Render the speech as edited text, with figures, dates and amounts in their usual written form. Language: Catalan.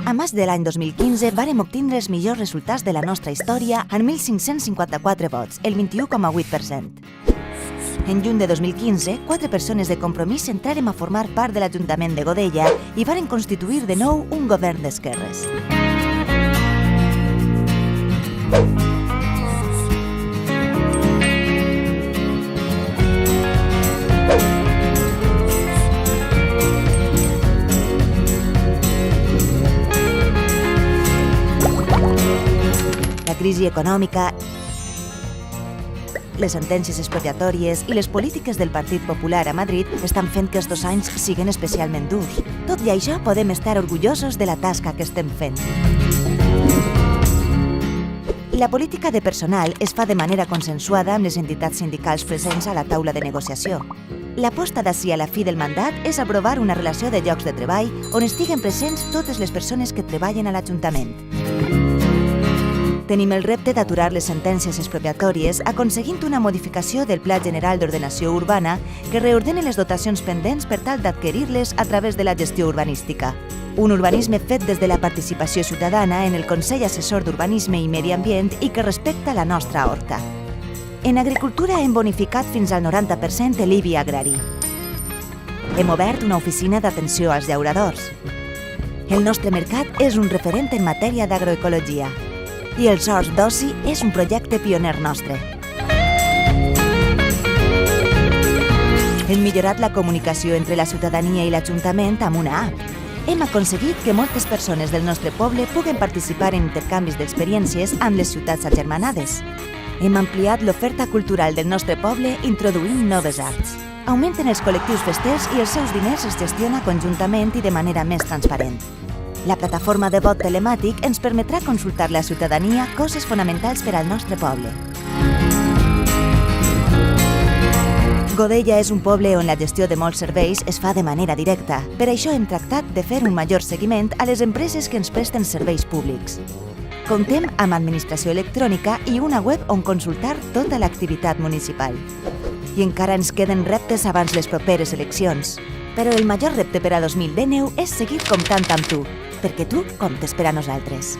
A maig de l'any 2015 vàrem obtindre els millors resultats de la nostra història amb 1.554 vots, el 21,8%. En juny de 2015, 4 persones de Compromís entrarem a formar part de l'Ajuntament de Godella i varen constituir de nou un govern d'esquerres. La crisi econòmica, les sentències expropiatòries i les polítiques del Partit Popular a Madrid estan fent que els 2 anys siguin especialment durs. Tot i això, podem estar orgullosos de la tasca que estem fent. La política de personal es fa de manera consensuada amb les entitats sindicals presents a la taula de negociació. L'aposta d'ací a la fi del mandat és aprovar una relació de llocs de treball on estiguen presents totes les persones que treballen a l'Ajuntament. Tenim el repte d'aturar les sentències expropiatòries aconseguint una modificació del Pla General d'Ordenació Urbana que reordene les dotacions pendents per tal d'adquirir-les a través de la gestió urbanística. Un urbanisme fet des de la participació ciutadana en el Consell Assessor d'Urbanisme i Medi Ambient i que respecta la nostra horta. En agricultura hem bonificat fins al 90% l'IBI agrari. Hem obert una oficina d'atenció als llauradors. El nostre mercat és un referent en matèria d'agroecologia. I els horts d'oci és un projecte pioner nostre. Hem millorat la comunicació entre la ciutadania i l'Ajuntament amb una app. Hem aconseguit que moltes persones del nostre poble puguen participar en intercanvis d'experiències amb les ciutats agermanades. Hem ampliat l'oferta cultural del nostre poble introduint noves arts. Augmenten els col·lectius festers i els seus diners es gestiona conjuntament i de manera més transparent. La plataforma de vot telemàtic ens permetrà consultar la ciutadania coses fonamentals per al nostre poble. Godella és un poble on la gestió de molts serveis es fa de manera directa. Per això hem tractat de fer un major seguiment a les empreses que ens presten serveis públics. Comptem amb administració electrònica i una web on consultar tota l'activitat municipal. I encara ens queden reptes abans les properes eleccions. Però el major repte per a 2019 és seguir comptant amb tu, perquè tu comptes per a nosaltres.